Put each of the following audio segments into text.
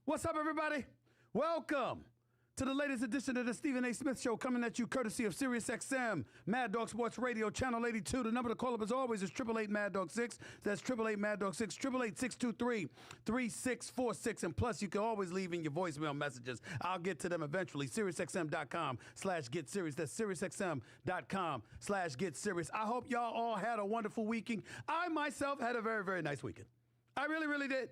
What's up, everybody? Welcome to the latest edition of the Stephen A. Smith Show, coming at you courtesy of SiriusXM, Mad Dog Sports Radio, Channel 82. The number to call up, as always, is 888-MAD-DOG-6. That's 888-MAD-DOG-6, 888-623-3646. And plus, you can always leave in your voicemail messages. I'll get to them eventually. SiriusXM.com/GetSerious. That's SiriusXM.com/GetSerious. I hope y'all all had a wonderful weekend. I, myself, had a very, very nice weekend. I really, really did.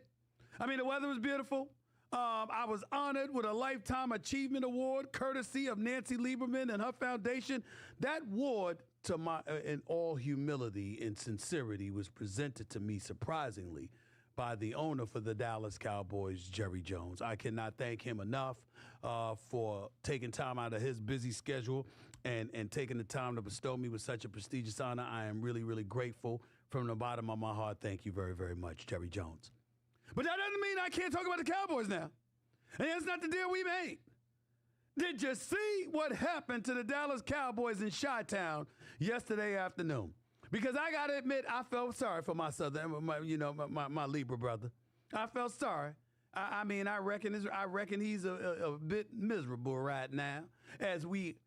I mean, the weather was beautiful. I was honored with a Lifetime Achievement Award, courtesy of Nancy Lieberman and her foundation. That award, to my, in all humility and sincerity, was presented to me surprisingly by the owner for the Dallas Cowboys, Jerry Jones. I cannot thank him enough for taking time out of his busy schedule and taking the time to bestow me with such a prestigious honor. I am really, really grateful from the bottom of my heart. Thank you very, very much, Jerry Jones. But that doesn't mean I can't talk about the Cowboys now. And that's not the deal we made. Did you see what happened to the Dallas Cowboys in Chi-Town yesterday afternoon? Because I got to admit, I felt sorry for my my Libra brother. I felt sorry. I reckon he's a bit miserable right now as we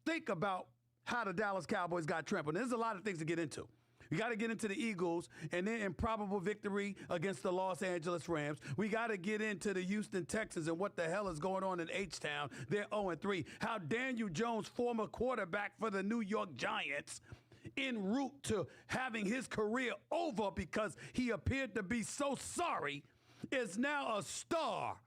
think about how the Dallas Cowboys got trampled. There's a lot of things to get into. We got to get into the Eagles and their improbable victory against the Los Angeles Rams. We got to get into the Houston Texans and what the hell is going on in H-Town. They're 0-3. How Daniel Jones, former quarterback for the New York Giants, en route to having his career over because he appeared to be so sorry, is now a star,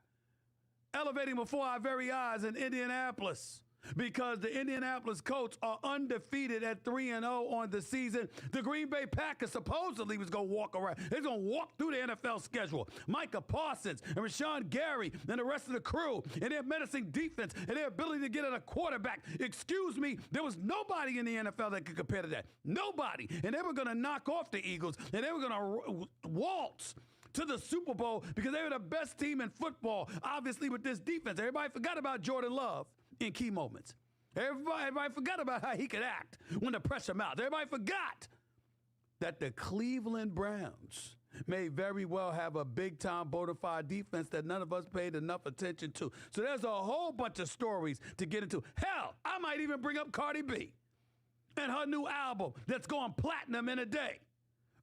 elevating before our very eyes in Indianapolis. Because the Indianapolis Colts are undefeated at 3-0 on the season. The Green Bay Packers supposedly was going to walk around. They're going to walk through the NFL schedule. Micah Parsons and Rashawn Gary and the rest of the crew and their menacing defense and their ability to get at a quarterback. Excuse me, there was nobody in the NFL that could compare to that. Nobody. And they were going to knock off the Eagles and they were going to waltz to the Super Bowl because they were the best team in football, obviously, with this defense. Everybody forgot about Jordan Love in key moments. Everybody forgot about how he could act when the pressure mounted. Everybody forgot that the Cleveland Browns may very well have a big-time bona fide defense that none of us paid enough attention to. So there's a whole bunch of stories to get into. Hell, I might even bring up Cardi B and her new album that's going platinum in a day.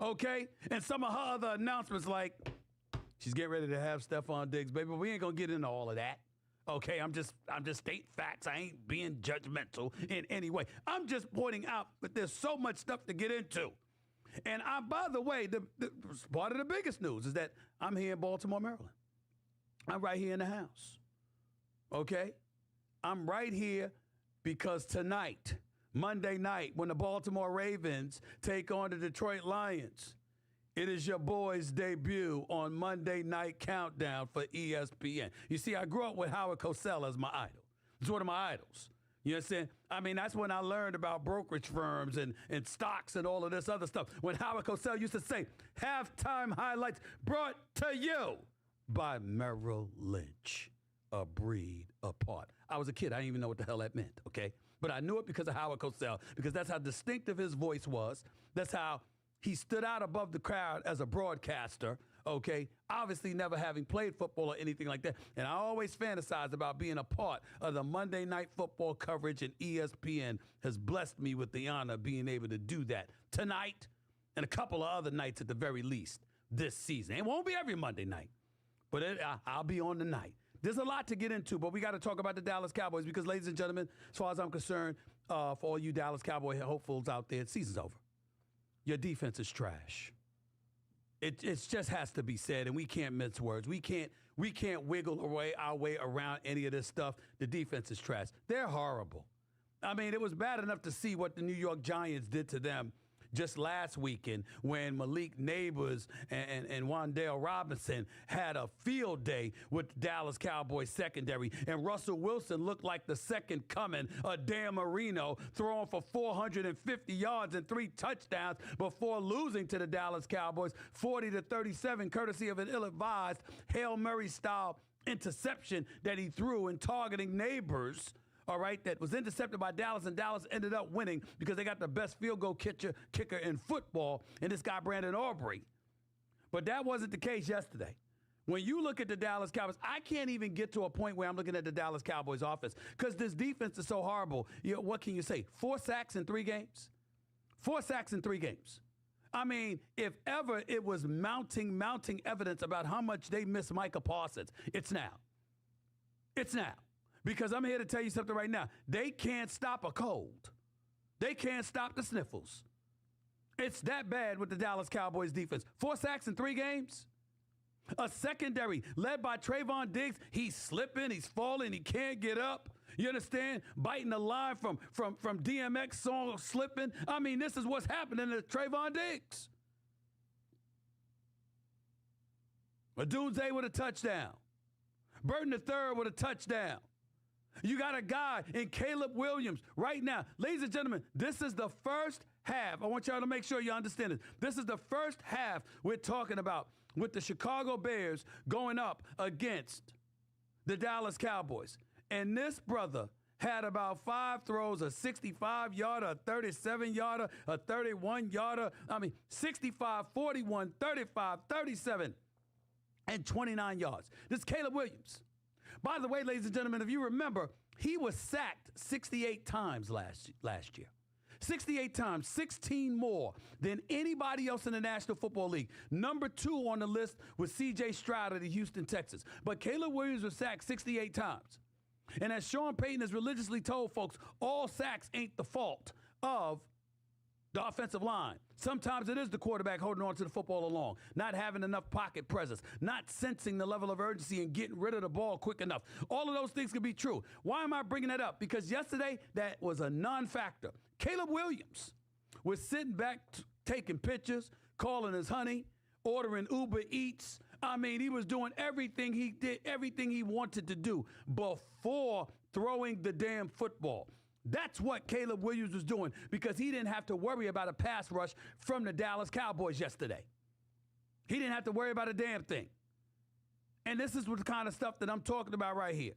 Okay? And some of her other announcements like she's getting ready to have Stephon Diggs, baby. But we ain't going to get into all of that. Okay? I'm just stating facts. I ain't being judgmental in any way. I'm just pointing out that there's so much stuff to get into. And by the way, the part of the biggest news is that I'm here in Baltimore, Maryland. I'm right here in the house. Okay? I'm right here because tonight, Monday night, when the Baltimore Ravens take on the Detroit Lions, it is your boy's debut on Monday Night Countdown for ESPN. You see, I grew up with Howard Cosell as my idol. He's one of my idols. You know what I'm saying? I mean, that's when I learned about brokerage firms and stocks and all of this other stuff. When Howard Cosell used to say, halftime highlights brought to you by Merrill Lynch, a breed apart. I was a kid. I didn't even know what the hell that meant, okay? But I knew it because of Howard Cosell, because that's how distinctive his voice was. That's how he stood out above the crowd as a broadcaster, okay? Obviously never having played football or anything like that. And I always fantasized about being a part of the Monday Night Football coverage, and ESPN has blessed me with the honor of being able to do that tonight and a couple of other nights at the very least this season. It won't be every Monday night, but I'll be on the night. There's a lot to get into, but we got to talk about the Dallas Cowboys because, ladies and gentlemen, as far as I'm concerned, for all you Dallas Cowboy hopefuls out there, the season's over. Your defense is trash. It just has to be said, and we can't mince words. We can't wiggle our way around any of this stuff. The defense is trash. They're horrible. I mean, it was bad enough to see what the New York Giants did to them just last weekend when Malik Neighbors and Wan'Dale Robinson had a field day with the Dallas Cowboys secondary, and Russell Wilson looked like the second coming of Dan Marino, throwing for 450 yards and 3 touchdowns before losing to the Dallas Cowboys 40-37, courtesy of an ill-advised Hail Mary-style interception that he threw in targeting Neighbors. All right, that was intercepted by Dallas, and Dallas ended up winning because they got the best field goal kicker in football, and this guy, Brandon Aubrey. But that wasn't the case yesterday. When you look at the Dallas Cowboys, I can't even get to a point where I'm looking at the Dallas Cowboys offense because this defense is so horrible. What can you say? 4 sacks in 3 games? 4 sacks in 3 games. I mean, if ever it was mounting evidence about how much they miss Micah Parsons, it's now. It's now. Because I'm here to tell you something right now. They can't stop a cold. They can't stop the sniffles. It's that bad with the Dallas Cowboys defense. 4 sacks in 3 games? A secondary led by Trayvon Diggs. He's slipping, he's falling, he can't get up. You understand? Biting the line from DMX song slipping. I mean, this is what's happening to Trayvon Diggs. Adunze with a touchdown. Burton III with a touchdown. You got a guy in Caleb Williams right now. Ladies and gentlemen, this is the first half. I want y'all to make sure you understand this. This is the first half we're talking about with the Chicago Bears going up against the Dallas Cowboys. And this brother had about 5 throws, a 65-yarder, a 37-yarder, a 31-yarder. 65, 41, 35, 37, and 29 yards. This is Caleb Williams. By the way, ladies and gentlemen, if you remember, he was sacked 68 times last year. 68 times, 16 more than anybody else in the National Football League. Number 2 on the list was C.J. Stroud of the Houston Texans. But Caleb Williams was sacked 68 times. And as Sean Payton has religiously told folks, all sacks ain't the fault of the offensive line. Sometimes it is the quarterback holding on to the football along, not having enough pocket presence, not sensing the level of urgency and getting rid of the ball quick enough. All of those things could be true. Why am I bringing that up? Because yesterday, that was a non-factor. Caleb Williams was sitting back taking pictures, calling his honey, ordering Uber Eats. He was doing everything he wanted to do before throwing the damn football. That's what Caleb Williams was doing because he didn't have to worry about a pass rush from the Dallas Cowboys yesterday. He didn't have to worry about a damn thing. And this is the kind of stuff that I'm talking about right here.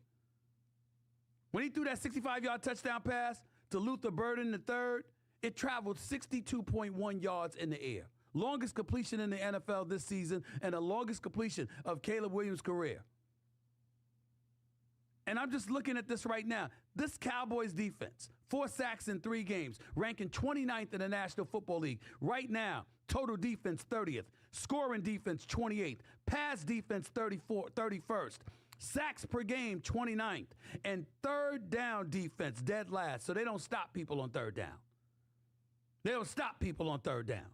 When he threw that 65-yard touchdown pass to Luther Burden III, it traveled 62.1 yards in the air. Longest completion in the NFL this season and the longest completion of Caleb Williams' career. And I'm just looking at this right now. This Cowboys defense, 4 sacks in 3 games, ranking 29th in the National Football League. Right now, total defense 30th, scoring defense 28th, pass defense 31st, sacks per game 29th, and third down defense dead last. So they don't stop people on third down. They don't stop people on third down.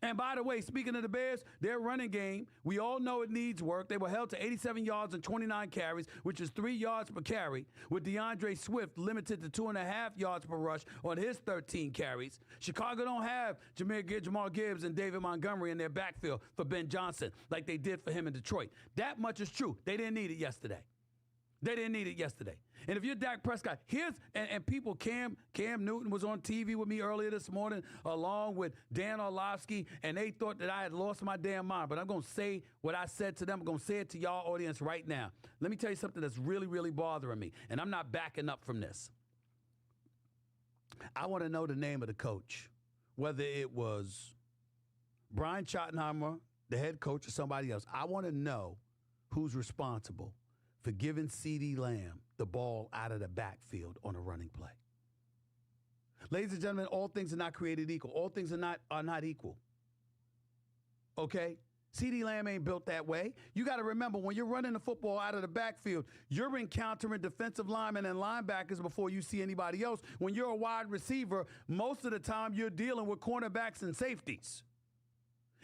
And by the way, speaking of the Bears, their running game, we all know it needs work. They were held to 87 yards and 29 carries, which is 3 yards per carry, with DeAndre Swift limited to 2.5 yards per rush on his 13 carries. Chicago don't have Jamal Gibbs and David Montgomery in their backfield for Ben Johnson like they did for him in Detroit. That much is true. They didn't need it yesterday. They didn't need it yesterday. And if you're Dak Prescott, and people, Cam Newton was on TV with me earlier this morning along with Dan Orlovsky, and they thought that I had lost my damn mind. But I'm going to say what I said to them. I'm going to say it to y'all audience right now. Let me tell you something that's really, really bothering me, and I'm not backing up from this. I want to know the name of the coach, whether it was Brian Schottenheimer, the head coach, or somebody else. I want to know who's responsible for giving CeeDee Lamb the ball out of the backfield on a running play. Ladies and gentlemen, all things are not created equal. All things are not equal. Okay? CeeDee Lamb ain't built that way. You got to remember, when you're running the football out of the backfield, you're encountering defensive linemen and linebackers before you see anybody else. When you're a wide receiver, most of the time you're dealing with cornerbacks and safeties.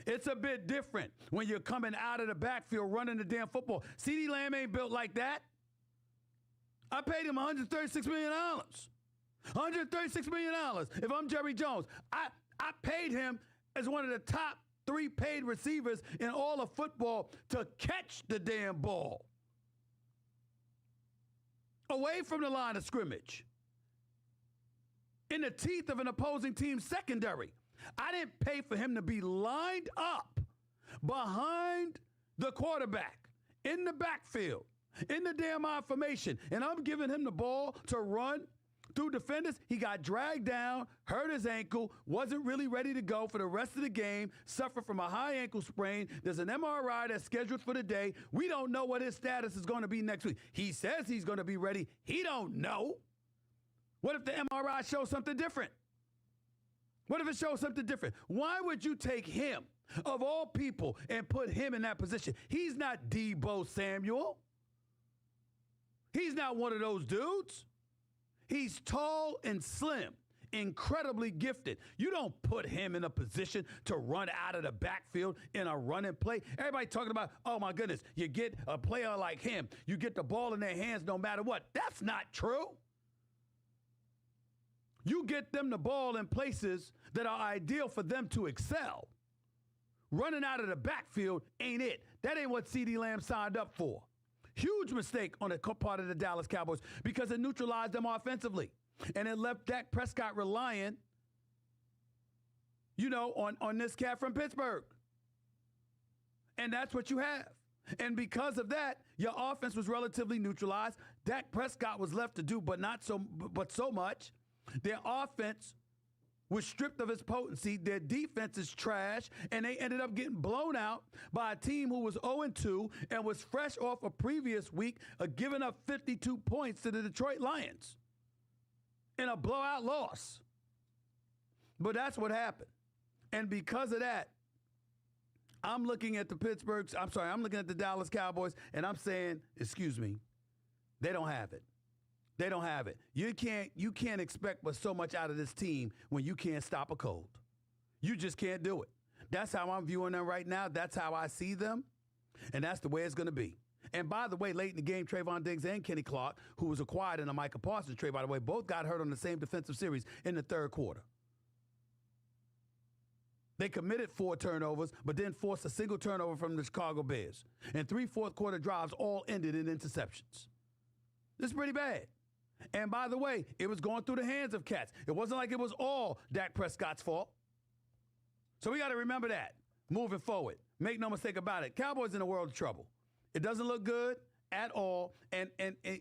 It's a bit different when you're coming out of the backfield running the damn football. CeeDee Lamb ain't built like that. I paid him $136 million. $136 million. If I'm Jerry Jones, I paid him as one of the top 3 paid receivers in all of football to catch the damn ball away from the line of scrimmage in the teeth of an opposing team's secondary. I didn't pay for him to be lined up behind the quarterback in the backfield, in the damn I formation, and I'm giving him the ball to run Through defenders, he got dragged down, hurt his ankle, wasn't really ready to go for the rest of the game, suffered from a high ankle sprain. There's an MRI that's scheduled for the day. We don't know what his status is going to be next week. He says he's going to be ready. He don't know. What if the MRI shows something different? What if it shows something different? Why would you take him, of all people, and put him in that position? He's not Debo Samuel. He's not one of those dudes. He's tall and slim, incredibly gifted. You don't put him in a position to run out of the backfield in a run and play. Everybody talking about, oh my goodness, you get a player like him, you get the ball in their hands no matter what. That's not true. You get them the ball in places that are ideal for them to excel. Running out of the backfield ain't it. That ain't what CeeDee Lamb signed up for. Huge mistake on the part of the Dallas Cowboys because it neutralized them offensively. And it left Dak Prescott relying, on this cat from Pittsburgh. And that's what you have. And because of that, your offense was relatively neutralized. Dak Prescott was left to do but so much. Their offense was stripped of its potency. Their defense is trash, and they ended up getting blown out by a team who was 0-2 and was fresh off a previous week of giving up 52 points to the Detroit Lions in a blowout loss. But that's what happened. And because of that, I'm looking at I'm looking at the Dallas Cowboys, and I'm saying, excuse me, they don't have it. They don't have it. You can't expect but so much out of this team when you can't stop a cold. You just can't do it. That's how I'm viewing them right now. That's how I see them, and that's the way it's going to be. And by the way, late in the game, Trayvon Diggs and Kenny Clark, who was acquired in a Micah Parsons trade, by the way, both got hurt on the same defensive series in the third quarter. They committed 4 turnovers, but then forced a single turnover from the Chicago Bears. And 3 fourth-quarter drives all ended in interceptions. This is pretty bad. And by the way, it was going through the hands of cats. It wasn't like it was all Dak Prescott's fault. So we got to remember that moving forward. Make no mistake about it. Cowboys in a world of trouble. It doesn't look good at all. And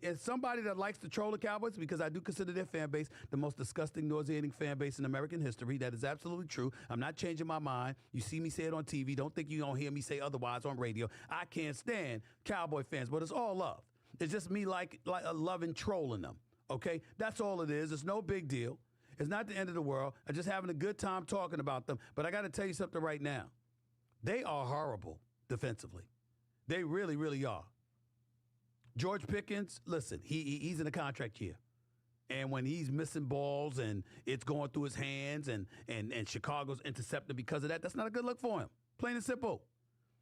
as somebody that likes to troll the Cowboys, because I do consider their fan base the most disgusting, nauseating fan base in American history, that is absolutely true. I'm not changing my mind. You see me say it on TV. Don't think you're going to hear me say otherwise on radio. I can't stand Cowboy fans, but it's all love. It's just me like loving trolling them. Okay? That's all it is. It's no big deal. It's not the end of the world. I'm just having a good time talking about them. But I got to tell you something right now. They are horrible defensively. They really, really are. George Pickens, listen, he's in a contract year. And when he's missing balls and it's going through his hands and Chicago's intercepted because of that, that's not a good look for him. Plain and simple.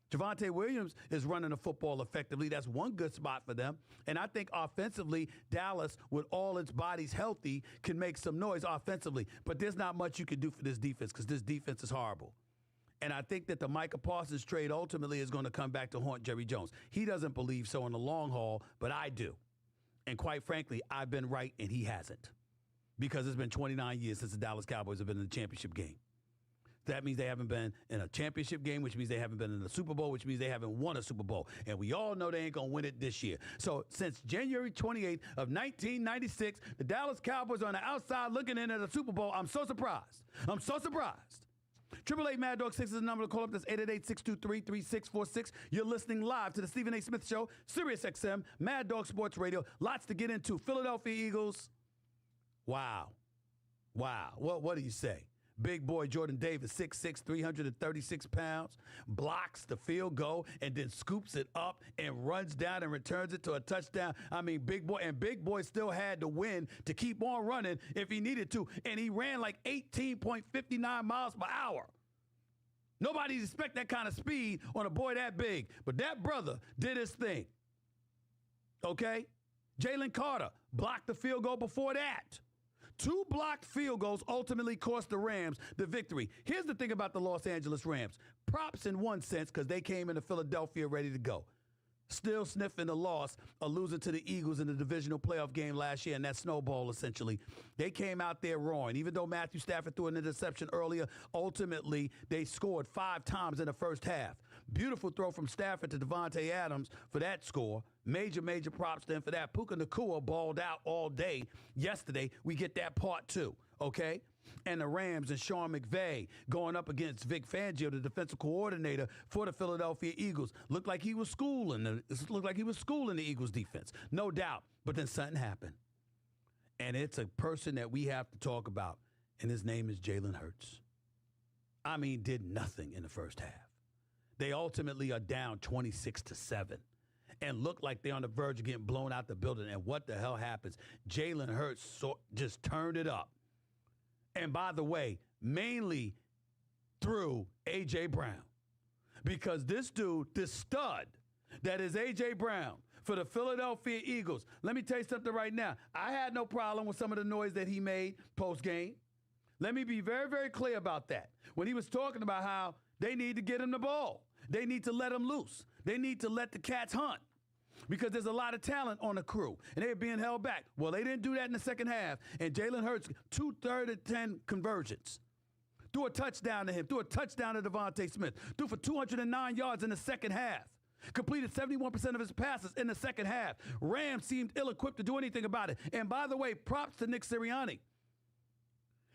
Javonte Williams is running the football effectively. That's one good spot for them. And I think offensively, Dallas, with all its bodies healthy, can make some noise offensively. But there's not much you can do for this defense because this defense is horrible. And I think that the Micah Parsons trade ultimately is going to come back to haunt Jerry Jones. He doesn't believe so in the long haul, but I do. And quite frankly, I've been right and he hasn't. Because it's been 29 years since the Dallas Cowboys have been in the championship game. That means they haven't been in a championship game, which means they haven't been in a Super Bowl, which means they haven't won a Super Bowl. And we all know they ain't going to win it this year. So since January 28th of 1996, the Dallas Cowboys are on the outside looking in at a Super Bowl. I'm so surprised. I'm so surprised. 888 Mad Dog 6 is the number to call up. That's 888-623-3646. You're listening live to the Stephen A. Smith Show, Sirius XM, Mad Dog Sports Radio. Lots to get into. Philadelphia Eagles. Wow. What do you say? Big boy Jordan Davis, 6'6", 336 pounds, blocks the field goal and then scoops it up and runs down and returns it to a touchdown. I mean, Big Boy still had to win to keep on running if he needed to, and he ran like 18.59 miles per hour. Nobody's expect that kind of speed on a boy that big, but that brother did his thing. Okay? Jalen Carter blocked the field goal before that. 2 blocked field goals ultimately cost the Rams the victory. Here's the thing about the Los Angeles Rams. Props in one sense because they came into Philadelphia ready to go. Still sniffing the loss of losing to the Eagles in the divisional playoff game last year, and that snowball essentially. They came out there roaring. Even though Matthew Stafford threw an interception earlier, ultimately they scored 5 times in the first half. Beautiful throw from Stafford to Devontae Adams for that score. Major props then for that. Puka Nacua balled out all day yesterday. We get that part too, okay? And the Rams and Sean McVay going up against Vic Fangio, the defensive coordinator for the Philadelphia Eagles. Looked like he was schooling the Eagles defense, no doubt. But then something happened. And it's a person that we have to talk about, and his name is Jalen Hurts. I mean, did nothing in the first half. They ultimately are down 26-7 and look like they're on the verge of getting blown out the building. And what the hell happens? Jalen Hurts just turned it up. And by the way, mainly through A.J. Brown. Because this dude, this stud that is A.J. Brown for the Philadelphia Eagles, let me tell you something right now. I had no problem with some of the noise that he made post-game. Let me be very, very clear about that. When he was talking about how they need to get him the ball. They need to let him loose. They need to let the cats hunt because there's a lot of talent on the crew, and they're being held back. Well, they didn't do that in the second half, and Jalen Hurts, 2 3rd-and-10 conversions. Threw a touchdown to him, threw a touchdown to Devontae Smith, threw for 209 yards in the second half. Completed 71% of his passes in the second half. Rams seemed ill-equipped to do anything about it. And by the way, props to Nick Sirianni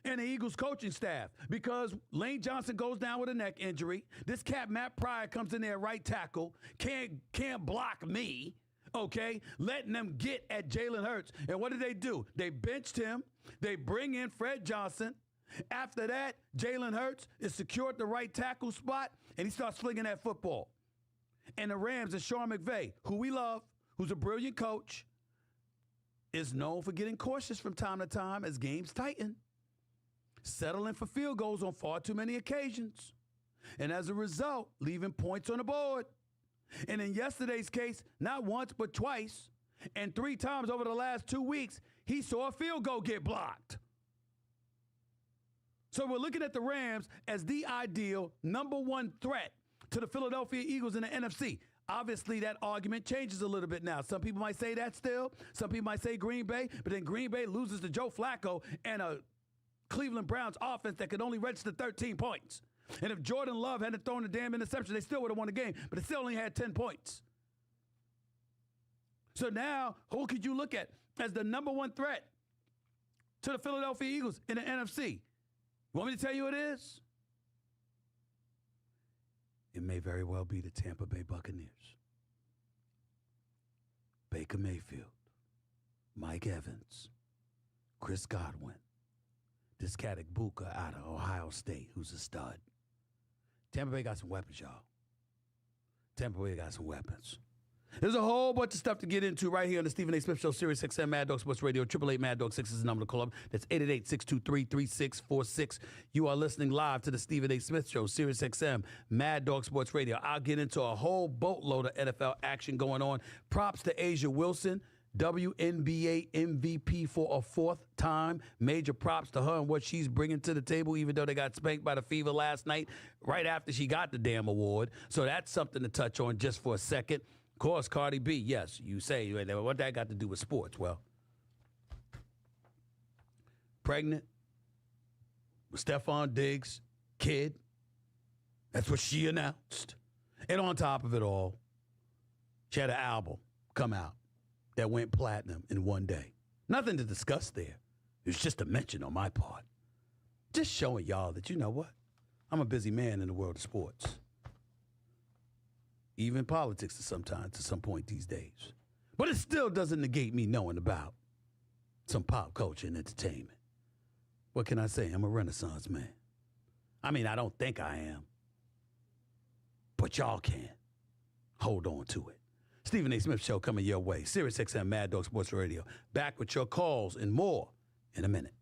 and the Eagles coaching staff, because Lane Johnson goes down with a neck injury. This cat, Matt Pryor, comes in there right tackle, can't block me, okay? Letting them get at Jalen Hurts. And what do? They benched him. They bring in Fred Johnson. After that, Jalen Hurts is secured the right tackle spot, and he starts slinging that football. And the Rams and Sean McVay, who we love, who's a brilliant coach, is known for getting cautious from time to time as games tighten. Settling for field goals on far too many occasions. And as a result, leaving points on the board. And in yesterday's case, not once but twice, and 3 times over the last 2 weeks, he saw a field goal get blocked. So we're looking at the Rams as the ideal #1 threat to the Philadelphia Eagles in the NFC. Obviously, that argument changes a little bit now. Some people might say that still. Some people might say Green Bay, but then Green Bay loses to Joe Flacco and a Cleveland Browns offense that could only register 13 points. And if Jordan Love hadn't thrown the damn interception, they still would have won the game, but it still only had 10 points. So now, who could you look at as the #1 threat to the Philadelphia Eagles in the NFC? You want me to tell you who it is? It may very well be the Tampa Bay Buccaneers. Baker Mayfield, Mike Evans, Chris Godwin, this cat Ibuka out of Ohio State, who's a stud. Tampa Bay got some weapons, y'all. Tampa Bay got some weapons. There's a whole bunch of stuff to get into right here on the Stephen A. Smith Show, Sirius XM, Mad Dog Sports Radio, 888 Mad Dog 6 is the number to call up. That's 888-623-3646. You are listening live to the Stephen A. Smith Show, Sirius XM, Mad Dog Sports Radio. I'll get into a whole boatload of NFL action going on. Props to Asia Wilson, WNBA MVP for a 4th time. Major props to her and what she's bringing to the table, even though they got spanked by the Fever last night right after she got the damn award. So that's something to touch on just for a second. Of course, Cardi B, yes, you say, what that got to do with sports? Well, pregnant with Stephon Diggs' kid. That's what she announced. And on top of it all, she had an album come out that went platinum in one day. Nothing to discuss there. It was just a mention on my part. Just showing y'all that, you know what? I'm a busy man in the world of sports. Even politics sometimes, to some point these days. But it still doesn't negate me knowing about some pop culture and entertainment. What can I say? I'm a Renaissance man. I mean, I don't think I am. But y'all can. Hold on to it. Stephen A. Smith Show coming your way. Sirius XM Mad Dog Sports Radio. Back with your calls and more in a minute.